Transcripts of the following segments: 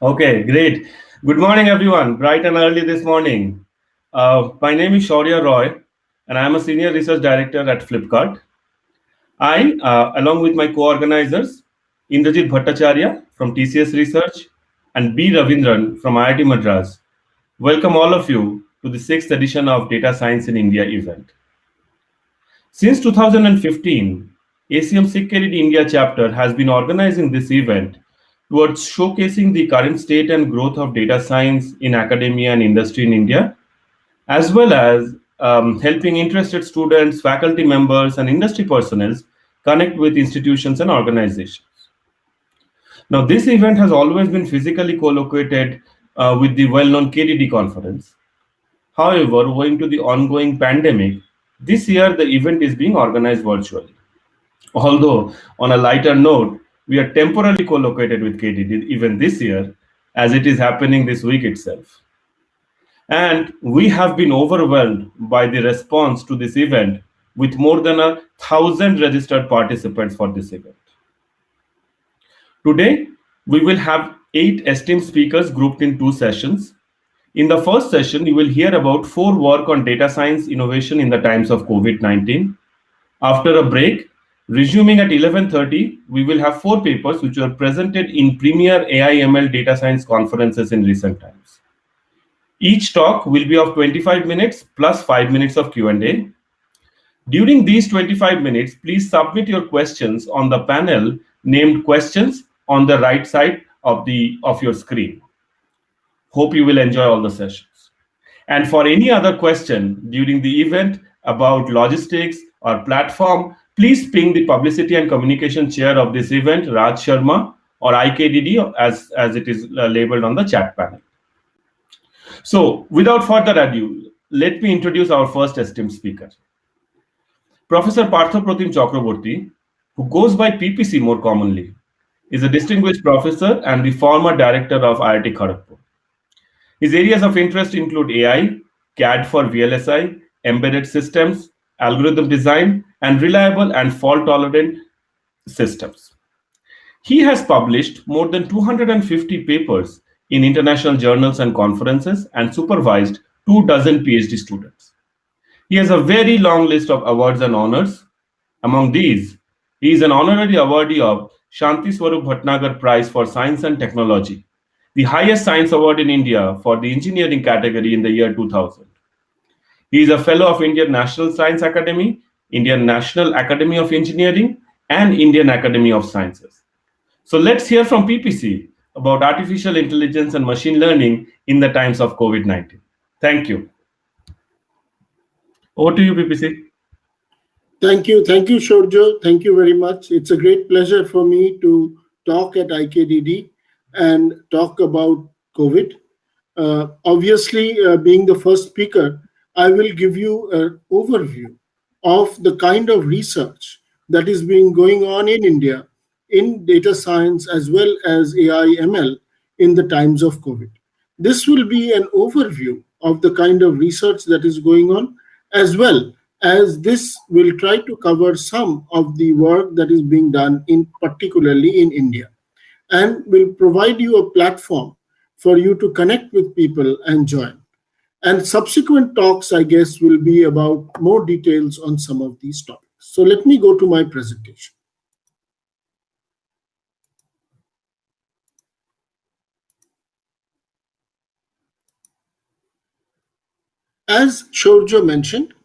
Okay, great. Good morning, everyone. Bright and early this morning. My name is Shaurya Roy, and I am a senior research director at Flipkart. Along with my co-organizers, Indrajit Bhattacharya from TCS Research and B. Ravindran from IIT Madras, welcome all of you to the sixth edition of Data Science in India event. Since 2015, ACM SICKED India chapter has been organizing this event towards showcasing the current state and growth of data science in academia and industry in India, as well as helping interested students, faculty members, and industry personnel connect with institutions and organizations. Now, this event has always been physically co-located with the well-known KDD conference. However, owing to the ongoing pandemic, this year the event is being organized virtually. Although, on a lighter note, we are temporarily co-located with KDD even this year, as it is happening this week itself. And we have been overwhelmed by the response to this event with more than 1,000 registered participants for this event. Today, we will have 8 esteemed speakers grouped in 2 sessions. In the first session, you will hear about 4 work on data science innovation in the times of COVID-19. After a break, resuming at 11:30, we will have 4 papers which were presented in premier AI/ML data science conferences in recent times. Each talk will be of 25 minutes plus 5 minutes of Q&A. During these 25 minutes, please submit your questions on the panel named questions on the right side of your screen. Hope you will enjoy all the sessions. And for any other question during the event about logistics or platform, please ping the publicity and communication chair of this event, Raj Sharma, or IKDD as it is labeled on the chat panel. So without further ado, let me introduce our first esteemed speaker. Professor Parthopratim Chakraborty, who goes by PPC more commonly, is a distinguished professor and the former director of IIT Kharagpur. His areas of interest include AI, CAD for VLSI, embedded systems, algorithm design, and reliable and fault-tolerant systems. He has published more than 250 papers in international journals and conferences and supervised 24 PhD students. He has a very long list of awards and honors. Among these, he is an honorary awardee of Shanti Swarup Bhatnagar Prize for Science and Technology, the highest science award in India for the engineering category in the year 2000. He is a fellow of Indian National Science Academy, Indian National Academy of Engineering, and Indian Academy of Sciences. So let's hear from PPC about artificial intelligence and machine learning in the times of COVID-19. Thank you. Over to you, PPC. Thank you, Shaurya. Thank you very much. It's a great pleasure for me to talk at IKDD and talk about COVID. Obviously, being the first speaker, I will give you an overview of the kind of research that is being going on in India in data science as well as AI/ML in the times of COVID. This will be an overview of the kind of research that is going on, as well as this will try to cover some of the work that is being done particularly in India, and will provide you a platform for you to connect with people and join. And subsequent talks, I guess, will be about more details on some of these topics. So let me go to my presentation. As Shaurya mentioned,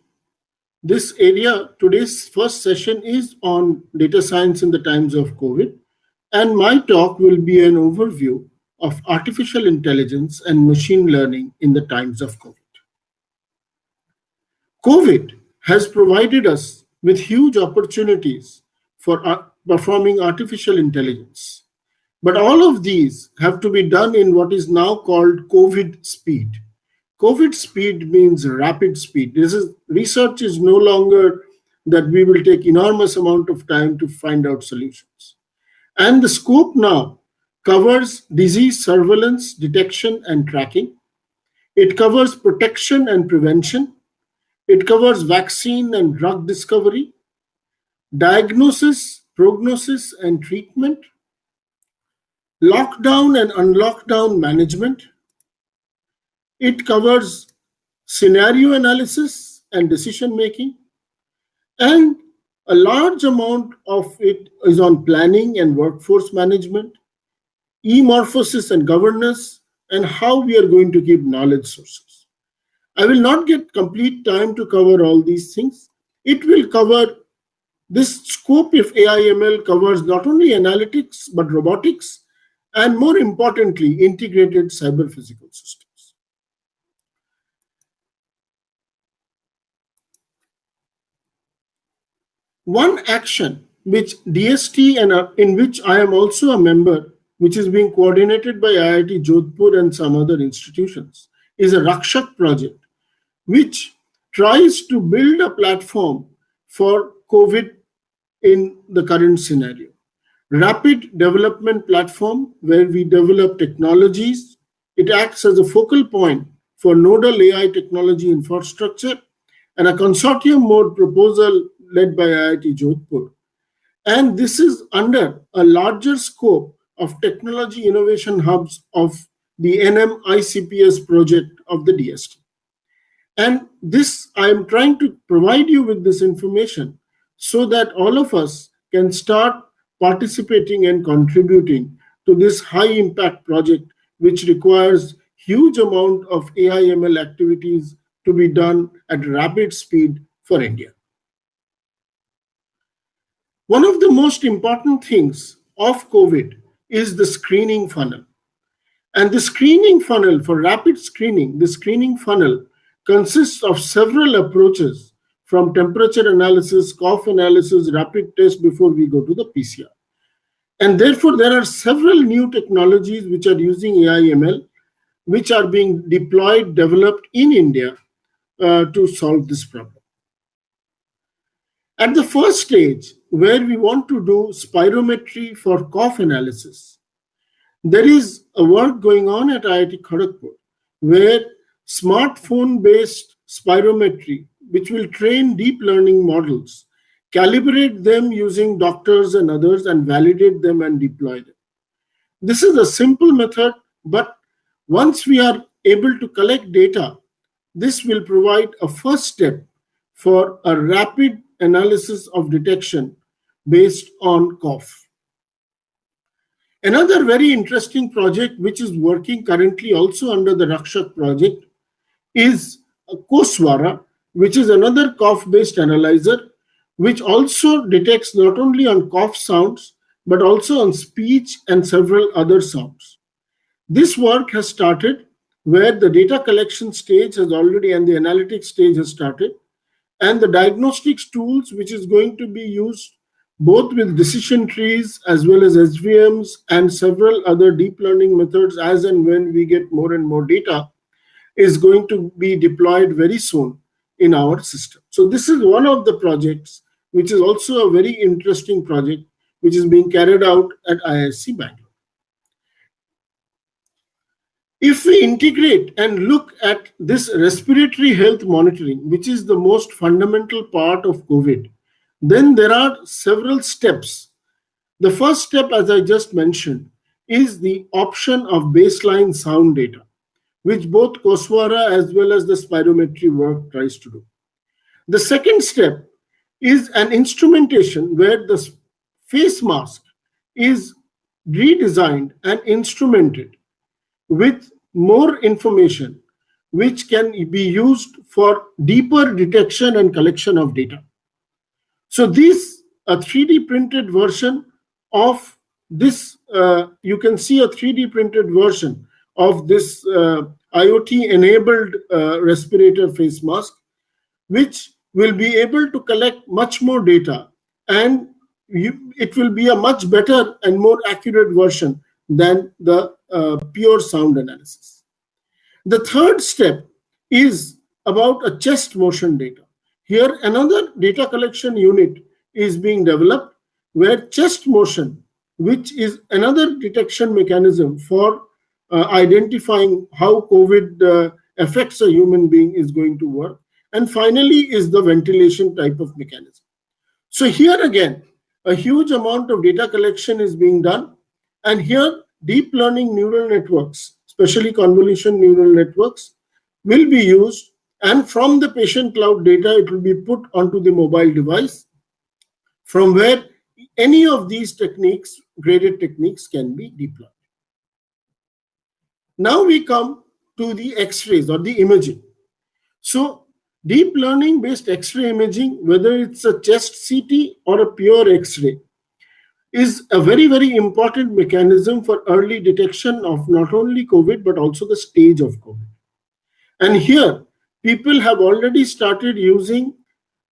this area, today's first session is on data science in the times of COVID, and my talk will be an overview of artificial intelligence and machine learning in the times of COVID. COVID has provided us with huge opportunities for performing artificial intelligence. But all of these have to be done in what is now called COVID speed. COVID speed means rapid speed. Research is no longer that we will take enormous amount of time to find out solutions. And the scope now covers disease surveillance, detection, and tracking. It covers protection and prevention. It covers vaccine and drug discovery, diagnosis, prognosis, and treatment, lockdown and unlockdown management. It covers scenario analysis and decision making, and a large amount of it is on planning and workforce management, e-morphosis and governance, and how we are going to keep knowledge sources. I will not get complete time to cover all these things. It will cover this scope of AI/ML covers not only analytics but robotics and, more importantly, integrated cyber physical systems. One action which DST and in which I am also a member, which is being coordinated by IIT Jodhpur and some other institutions, is a Rakshak project, which tries to build a platform for COVID in the current scenario. Rapid development platform where we develop technologies. It acts as a focal point for nodal AI technology infrastructure and a consortium mode proposal led by IIT Jodhpur. And this is under a larger scope of technology innovation hubs of the NM-ICPS project of the DST. And this, I am trying to provide you with this information so that all of us can start participating and contributing to this high impact project, which requires huge amount of AI/ML activities to be done at rapid speed for India. One of the most important things of COVID is the screening funnel. And the screening funnel for rapid screening, the screening funnel consists of several approaches, from temperature analysis, cough analysis, rapid test before we go to the PCR. And therefore, there are several new technologies which are using AI/ML, which are being deployed, developed in India to solve this problem. At the first stage, where we want to do spirometry for cough analysis, there is a work going on at IIT Kharagpur where smartphone-based spirometry, which will train deep learning models, calibrate them using doctors and others, and validate them and deploy them. This is a simple method, but once we are able to collect data, this will provide a first step for a rapid analysis of detection based on cough. Another very interesting project which is working currently also under the Rakshak project is Koswara, which is another cough-based analyzer, which also detects not only on cough sounds, but also on speech and several other sounds. This work has started where the data collection stage has already and the analytics stage has started, and the diagnostics tools, which is going to be used both with decision trees as well as SVMs and several other deep learning methods as and when we get more and more data, is going to be deployed very soon in our system. So this is one of the projects, which is also a very interesting project, which is being carried out at IISc Bangalore. If we integrate and look at this respiratory health monitoring, which is the most fundamental part of COVID, then there are several steps. The first step, as I just mentioned, is the option of baseline sound data, which both Koswara as well as the spirometry work tries to do. The second step is an instrumentation where the face mask is redesigned and instrumented with more information, which can be used for deeper detection and collection of data. So this, a 3D printed version of this, you can see a 3D printed version of this IoT-enabled respirator face mask, which will be able to collect much more data, and it will be a much better and more accurate version than the pure sound analysis. The third step is about a chest motion data. Here, another data collection unit is being developed where chest motion, which is another detection mechanism for identifying how COVID affects a human being, is going to work. And finally is the ventilation type of mechanism. So here again, a huge amount of data collection is being done. And here deep learning neural networks, especially convolution neural networks, will be used, and from the patient cloud data, it will be put onto the mobile device, from where any of these techniques, graded techniques, can be deployed. Now we come to the X-rays or the imaging. So deep learning based X-ray imaging, whether it's a chest CT or a pure X-ray, is a very, very important mechanism for early detection of not only COVID, but also the stage of COVID. And here, people have already started using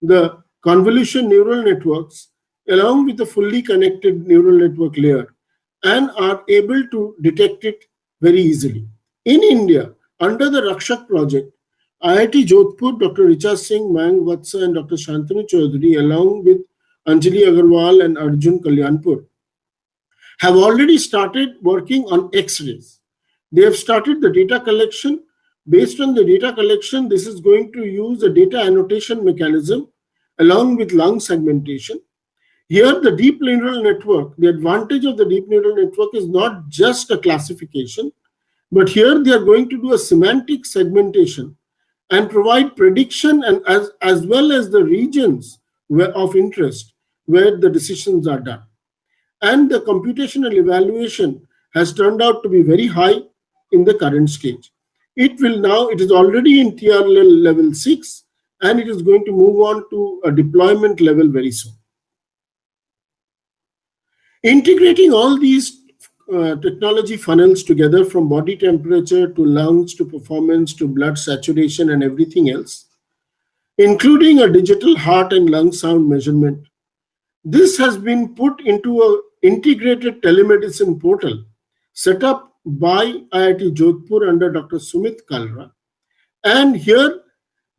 the convolution neural networks along with the fully connected neural network layer and are able to detect it very easily. In India, under the Rakshak project, IIT Jodhpur, Dr. Richa Singh, Mayank Vatsa, and Dr. Shantanu Chaudhary, along with Anjali Agarwal and Arjun Kalyanpur, have already started working on X-rays. They have started the data collection. Based on the data collection, this is going to use a data annotation mechanism along with lung segmentation. Here, the deep neural network, the advantage of the deep neural network is not just a classification, but here they are going to do a semantic segmentation and provide prediction and as well as the regions of interest where the decisions are done. And the computational evaluation has turned out to be very high in the current stage. It is already in TRL level 6, and it is going to move on to a deployment level very soon. Integrating all these technology funnels together, from body temperature to lungs to performance to blood saturation and everything else, including a digital heart and lung sound measurement, this has been put into an integrated telemedicine portal set up by IIT Jodhpur under Dr. Sumit Kalra. And here,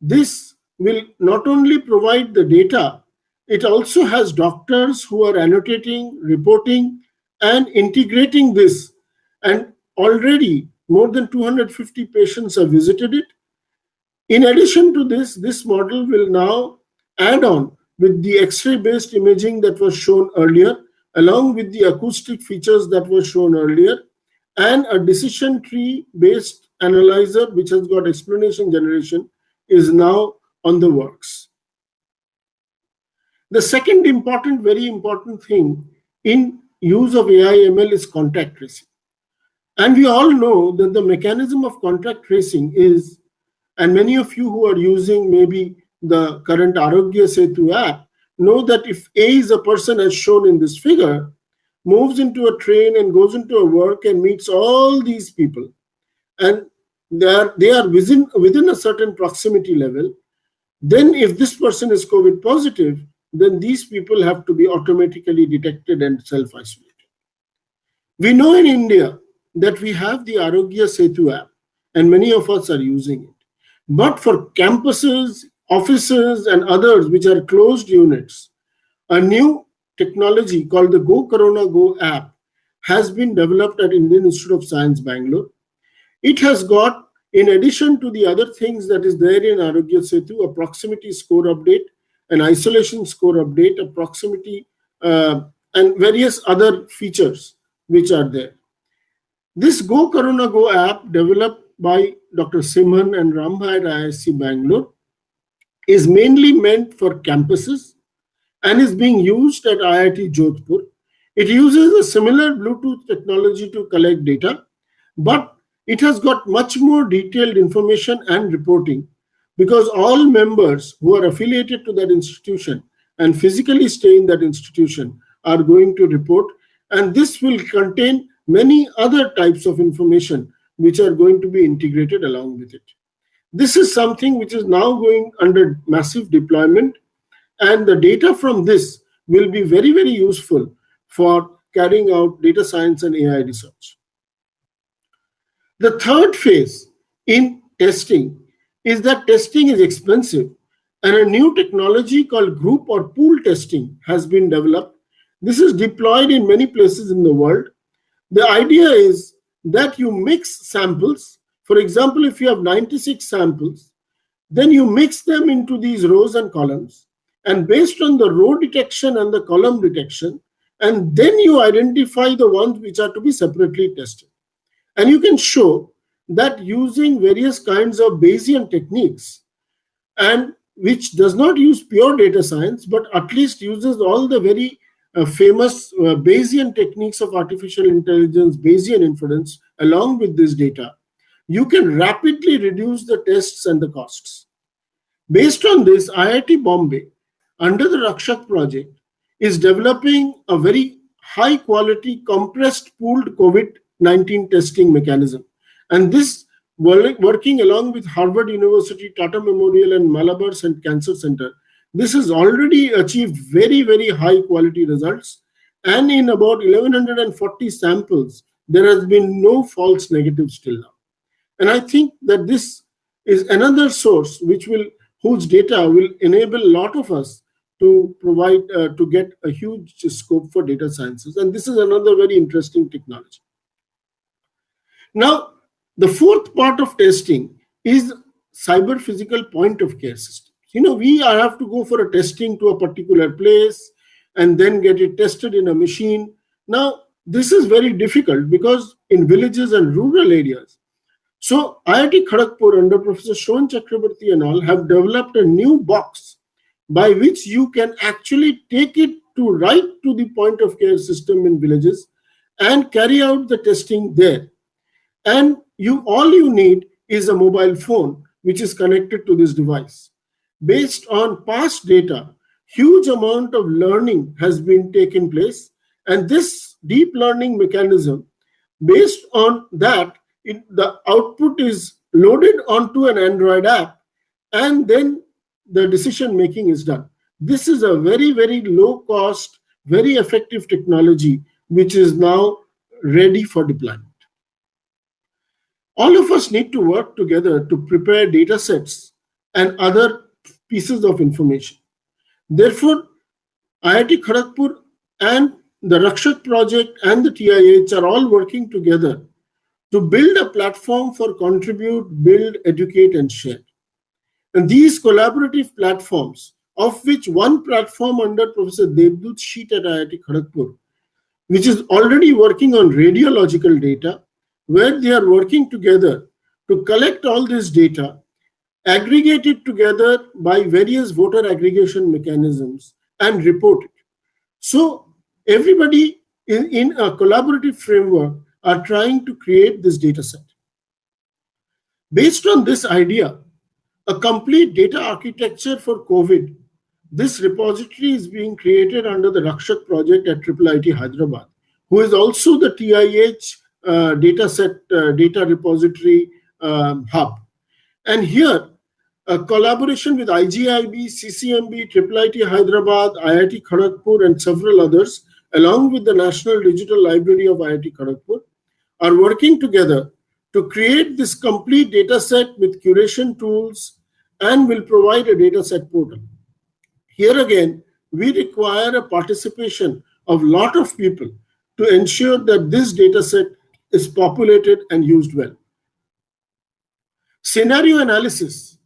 this will not only provide the data, it also has doctors who are annotating, reporting, and integrating this. And already more than 250 patients have visited it. In addition to this, this model will now add on with the X-ray based imaging that was shown earlier, along with the acoustic features that were shown earlier, and a decision tree based analyzer which has got explanation generation is now on the works. The second very important thing in use of AI ML is contact tracing. And we all know that the mechanism of contact tracing is, and many of you who are using maybe the current Arogya Setu app know that if A is a person as shown in this figure, moves into a train and goes into a work and meets all these people, and they are within a certain proximity level, then if this person is COVID positive, then these people have to be automatically detected and self-isolated. We know in India that we have the Arogya Setu app, and many of us are using it. But for campuses, offices, and others which are closed units, a new technology called the Go Corona Go app has been developed at Indian Institute of Science, Bangalore. It has got, in addition to the other things that is there in Arogya Setu, a proximity score update, an isolation score update, a proximity, and various other features which are there. This Go Corona Go app, developed by Dr. Simhan and Rambha at IISc Bangalore, is mainly meant for campuses and is being used at IIT Jodhpur. It uses a similar Bluetooth technology to collect data, but it has got much more detailed information and reporting, because all members who are affiliated to that institution and physically stay in that institution are going to report, and this will contain many other types of information which are going to be integrated along with it. This is something which is now going under massive deployment, and the data from this will be very, very useful for carrying out data science and AI research. The third phase in testing is that testing is expensive, and a new technology called group or pool testing has been developed. This is deployed in many places in the world. The idea is that you mix samples. For example, if you have 96 samples, then you mix them into these rows and columns. And based on the row detection and the column detection, and then you identify the ones which are to be separately tested. And you can show that using various kinds of Bayesian techniques, and which does not use pure data science, but at least uses all the very famous Bayesian techniques of artificial intelligence, Bayesian inference, along with this data, you can rapidly reduce the tests and the costs. Based on this, IIT Bombay, under the Rakshak project, is developing a very high quality compressed pooled COVID-19 testing mechanism. And this, working along with Harvard University, Tata Memorial, and Malabar Cancer Center, this has already achieved very, very high quality results. And in about 1140 samples, there has been no false negatives till now. And I think that this is another source whose data will enable a lot of us to provide, to get a huge scope for data sciences. And this is another very interesting technology. Now, the fourth part of testing is cyber physical point of care systems. We have to go for a testing to a particular place and then get it tested in a machine. Now, this is very difficult because in villages and rural areas. So IIT Kharagpur under Professor Shravan Chakrabarty and all have developed a new box by which you can actually take it right to the point of care system in villages and carry out the testing there. And all you need is a mobile phone which is connected to this device. Based on past data, huge amount of learning has been taken place, and this deep learning mechanism, based on that, the output is loaded onto an Android app, and then the decision making is done. This is a very, very low cost, very effective technology, which is now ready for deployment. All of us need to work together to prepare data sets and other pieces of information. Therefore, IIT Kharagpur and the Rakshak project and the TIH are all working together to build a platform for contribute, build, educate, and share. And these collaborative platforms, of which one platform under Professor Devdutt Sheet at IIT Kharagpur, which is already working on radiological data, where they are working together to collect all this data, aggregate it together by various voter aggregation mechanisms, and report it. So everybody in a collaborative framework are trying to create this data set. Based on this idea, a complete data architecture for COVID, this repository is being created under the Rakshak project at IIIT Hyderabad, who is also the TIH data repository hub. And here, a collaboration with IGIB, CCMB, IIIT Hyderabad, IIT Kharagpur, and several others, along with the National Digital Library of IIT Kharagpur, are working together to create this complete data set with curation tools and will provide a data set portal. Here again, we require a participation of a lot of people to ensure that this data set is populated and used well. Scenario analysis.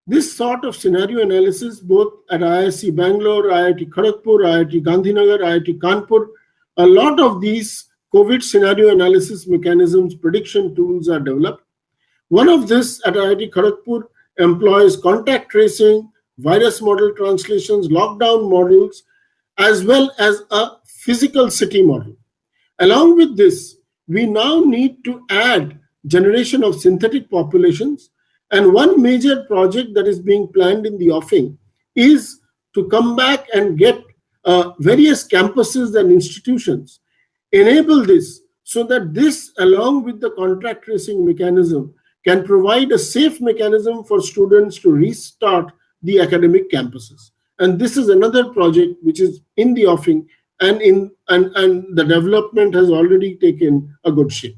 This sort of scenario analysis, both at IISc Bangalore, IIT Kharagpur, IIT Gandhinagar, IIT Kanpur, a lot of these COVID scenario analysis mechanisms, prediction tools are developed. One of this at IIT Kharagpur employs contact tracing, virus model translations, lockdown models, as well as a physical city model. Along with this, we now need to add generation of synthetic populations. And one major project that is being planned in the offing is to come back and get various campuses and institutions, enable this so that this, along with the contact tracing mechanism, can provide a safe mechanism for students to restart the academic campuses. And this is another project which is in the offing, and the development has already taken a good shape.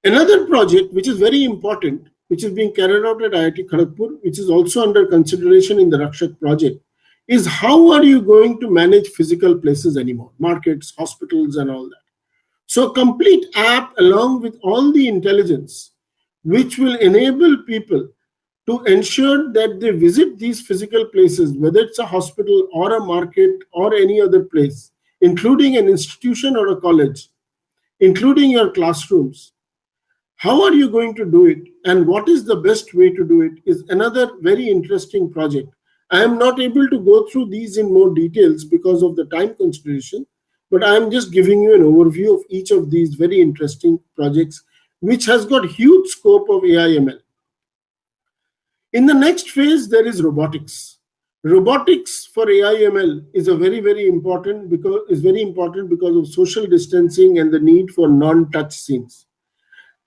Another project which is very important, which is being carried out at IIT Kharagpur, which is also under consideration in the Rakshak project, is how are you going to manage physical places anymore, markets, hospitals, and all that. So a complete app along with all the intelligence, which will enable people to ensure that they visit these physical places, whether it's a hospital or a market or any other place, including an institution or a college, including your classrooms. How are you going to do it, and what is the best way to do it is another very interesting project. I am not able to go through these in more details because of the time consideration, but I am just giving you an overview of each of these very interesting projects, which has got huge scope of AI/ML. In the next phase, there is robotics. Robotics for AI/ML is very important because of social distancing and the need for non-touch scenes.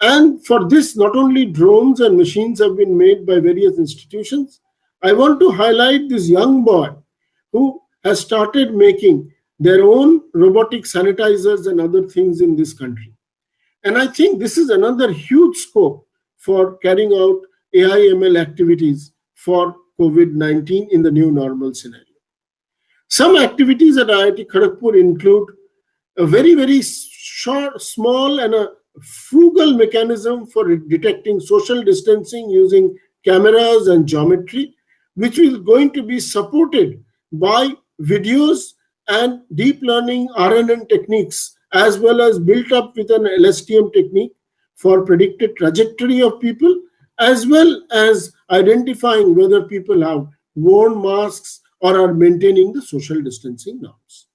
And for this, not only drones and machines have been made by various institutions. I want to highlight this young boy who has started making their own robotic sanitizers and other things in this country. And I think this is another huge scope for carrying out AI/ML activities for COVID-19 in the new normal scenario. Some activities at IIT Kharagpur include a very short, small and a frugal mechanism for detecting social distancing using cameras and geometry, which is going to be supported by videos and deep learning RNN techniques, as well as built up with an LSTM technique for predicted trajectory of people, as well as identifying whether people have worn masks or are maintaining the social distancing norms.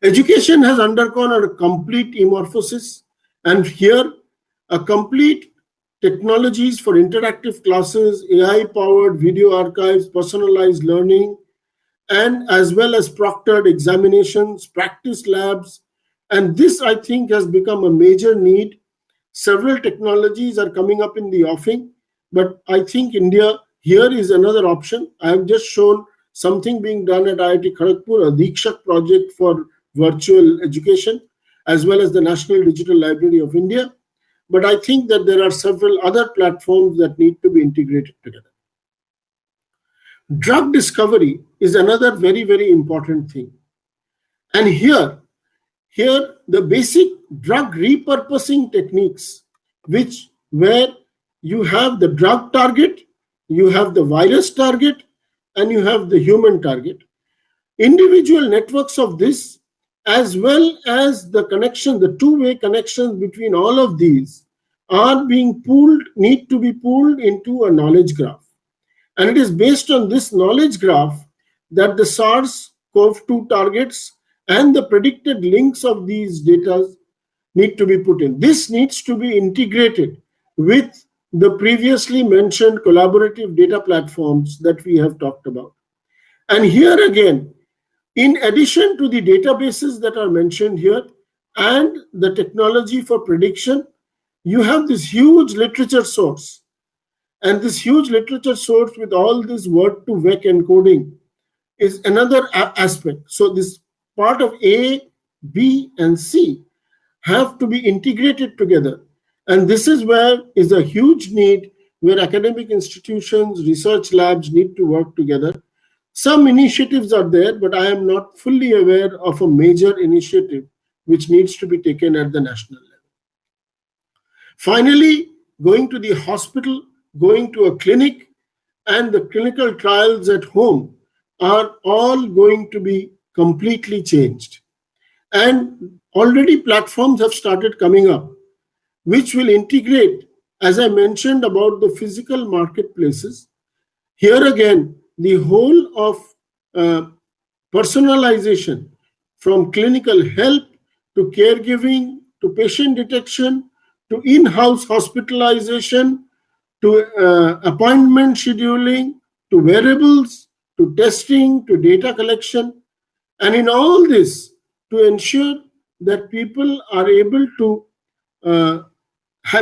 Education has undergone a complete metamorphosis, and here a complete technologies for interactive classes, AI-powered video archives, personalized learning, and as well as proctored examinations, practice labs. And this, I think, has become a major need. Several technologies are coming up in the offing, but I think India here is another option. I have just shown something being done at IIT Kharagpur, a Deekshak project for virtual education, as well as the National Digital Library of India. But I think that there are several other platforms that need to be integrated together. Drug discovery is another very important thing. And here the basic drug repurposing techniques, where you have the drug target, you have the virus target, and you have the human target. Individual networks of this, as well as the connection, the two-way connections between all of these are being need to be pooled into a knowledge graph. And it is based on this knowledge graph that the SARS-CoV-2 targets and the predicted links of these data need to be put in. This needs to be integrated with the previously mentioned collaborative data platforms that we have talked about. And here again, in addition to the databases that are mentioned here and the technology for prediction, you have this huge literature source. And this huge literature source with all this word-to-vec encoding is another aspect. So this part of A, B, and C have to be integrated together. And this is where is a huge need, where academic institutions, research labs need to work together. Some initiatives are there, but I am not fully aware of a major initiative which needs to be taken at the national level. Finally, going to the hospital, going to a clinic, and the clinical trials at home are all going to be completely changed. And already platforms have started coming up, which will integrate, as I mentioned about the physical marketplaces. Here again, the whole of personalization, from clinical help to caregiving to patient detection to in-house hospitalization to appointment scheduling to wearables to testing to data collection. And in all this, to ensure that people are able to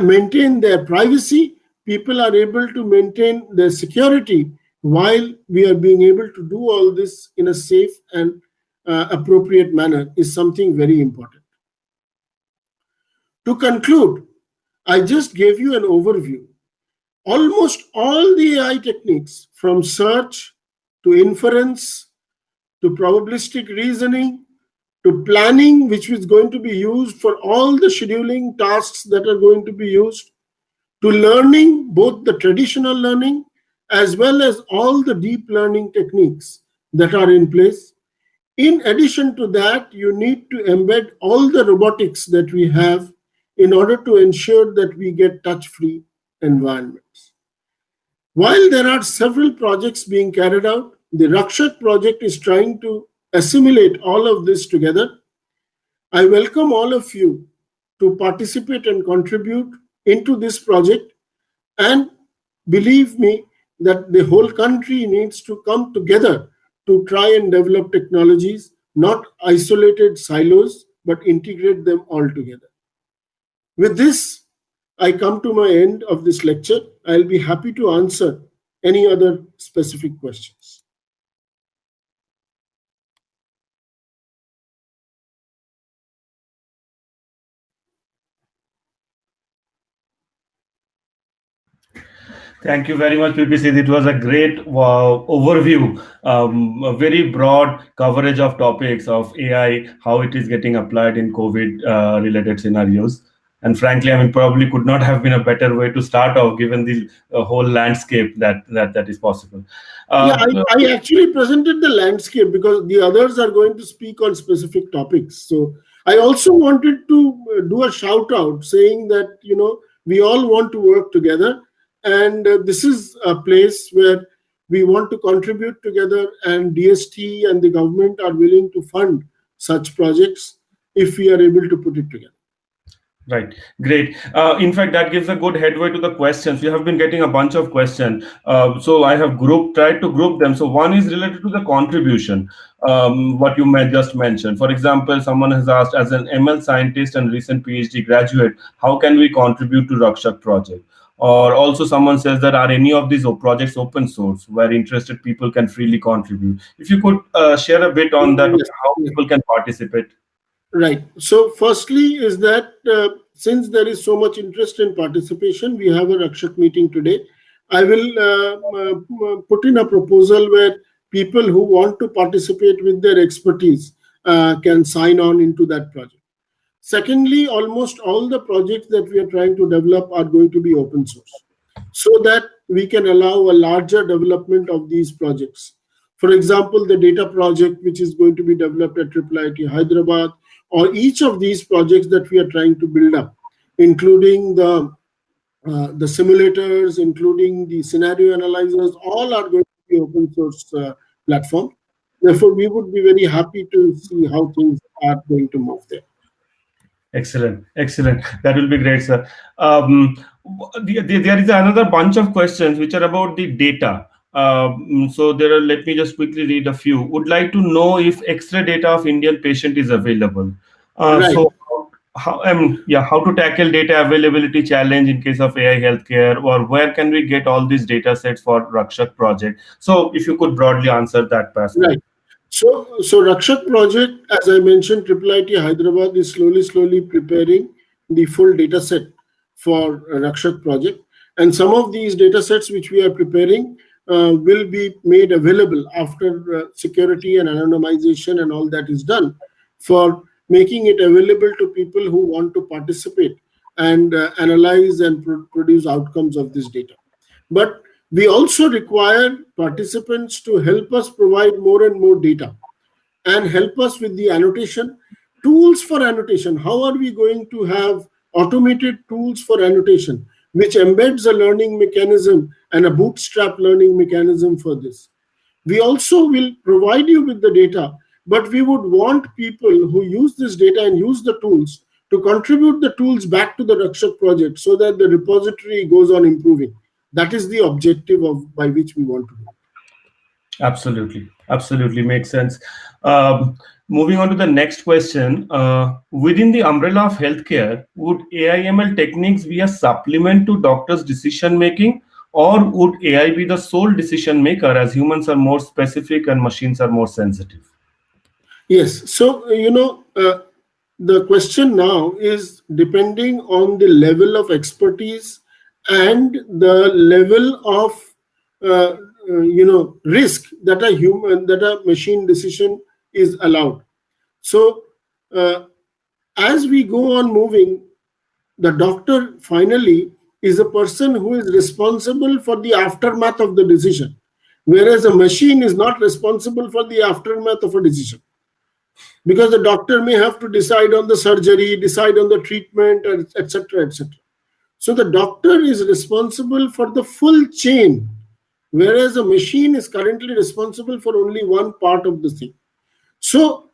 maintain their privacy, people are able to maintain their security while we are being able to do all this in a safe and appropriate manner is something very important. To conclude, I just gave you an overview. Almost all the AI techniques, from search to inference to probabilistic reasoning to planning, which is going to be used for all the scheduling tasks that are going to be used, to learning both the traditional learning as well as all the deep learning techniques that are in place. In addition to that, you need to embed all the robotics that we have in order to ensure that we get touch-free environments. While there are several projects being carried out, the Rakshak project is trying to assimilate all of this together. I welcome all of you to participate and contribute into this project, and believe me that the whole country needs to come together to try and develop technologies, not isolated silos, but integrate them all together. With this, I come to my end of this lecture. I'll be happy to answer any other specific questions. Thank you very much, PPC. It was a great overview, a very broad coverage of topics of AI, how it is getting applied in COVID related scenarios. And frankly, I mean, probably could not have been a better way to start off, given the whole landscape that is possible. I actually presented the landscape because the others are going to speak on specific topics. So I also wanted to do a shout out saying that, we all want to work together. And this is a place where we want to contribute together, and DST and the government are willing to fund such projects if we are able to put it together. Right. Great. In fact, that gives a good headway to the questions. We have been getting a bunch of questions. So I have tried to group them. So one is related to the contribution, what you just mentioned. For example, someone has asked, as an ML scientist and recent PhD graduate, how can we contribute to Rakshak project? Or also someone says that are any of these projects open source where interested people can freely contribute? If you could share a bit on that, how people can participate. Right. So firstly is that since there is so much interest in participation, we have a Rakshak meeting today. I will put in a proposal where people who want to participate with their expertise can sign on into that project. Secondly, almost all the projects that we are trying to develop are going to be open source, so that we can allow a larger development of these projects. For example, the data project, which is going to be developed at IIIT Hyderabad, or each of these projects that we are trying to build up, including the simulators, including the scenario analyzers, all are going to be open source platform. Therefore, we would be very happy to see how things are going to move there. Excellent. That will be great, sir. There is another bunch of questions which are about the data. So let me just quickly read a few. Would like to know if X-ray data of Indian patient is available. Right. So how to tackle data availability challenge in case of AI healthcare, or where can we get all these data sets for Rakshak project? So if you could broadly answer that passage. Right. So Rakshak project, as I mentioned, IIIT Hyderabad is slowly preparing the full data set for Rakshak project. And some of these data sets which we are preparing will be made available after security and anonymization and all that is done, for making it available to people who want to participate and analyze and produce outcomes of this data. But we also require participants to help us provide more and more data and help us with the annotation, tools for annotation. How are we going to have automated tools for annotation, which embeds a learning mechanism and a bootstrap learning mechanism for this? We also will provide you with the data, but we would want people who use this data and use the tools to contribute the tools back to the Rakshak project so that the repository goes on improving. That is the objective by which we want to do. Absolutely makes sense. Moving on to the next question. Within the umbrella of healthcare, would AI/ML techniques be a supplement to doctors' decision making, or would AI be the sole decision maker, as humans are more specific and machines are more sensitive? Yes. So, the question now is depending on the level of expertise and the level of risk that a machine decision is allowed. So as we go on moving, the doctor finally is a person who is responsible for the aftermath of the decision, whereas a machine is not responsible for the aftermath of a decision. Because the doctor may have to decide on the surgery, decide on the treatment, etc., etc. So the doctor is responsible for the full chain, whereas a machine is currently responsible for only one part of the thing. So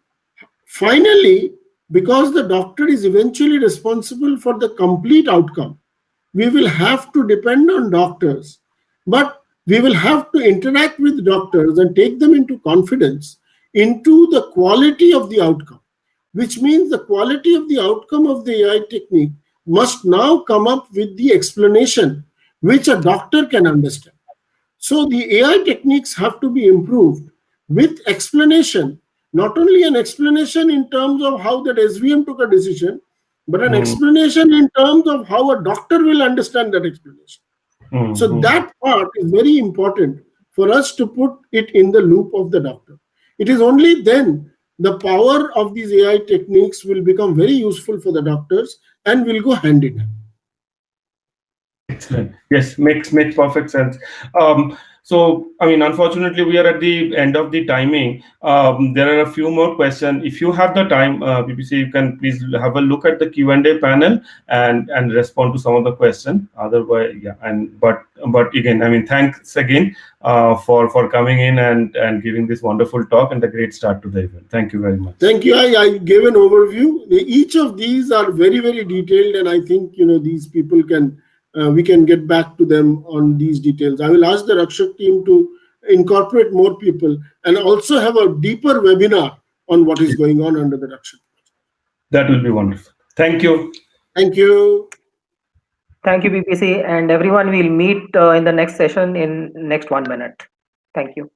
finally, because the doctor is eventually responsible for the complete outcome, we will have to depend on doctors, but we will have to interact with doctors and take them into confidence into the quality of the outcome, which means the quality of the outcome of the AI technique must now come up with the explanation which a doctor can understand. So the AI techniques have to be improved with explanation, not only an explanation in terms of how that SVM took a decision, but an explanation in terms of how a doctor will understand that explanation. So that part is very important for us to put it in the loop of the doctor. It is only then the power of these AI techniques will become very useful for the doctors and will go hand in hand. Excellent. Yes, makes perfect sense. So, I mean, unfortunately, we are at the end of the timing. There are a few more questions. If you have the time, PPC, you can please have a look at the Q&A panel and respond to some of the questions. Otherwise, yeah. But again, I mean, thanks again for coming in and giving this wonderful talk and a great start to the event. Thank you very much. Thank you. I gave an overview. Each of these are very, very detailed, and I think these people can. We can get back to them on these details. I will ask the Rakshak team to incorporate more people and also have a deeper webinar on what is going on under the Rakshak. That will be wonderful. Thank you. Thank you. Thank you, PPC, and everyone. We'll meet in the next session in next 1 minute. Thank you.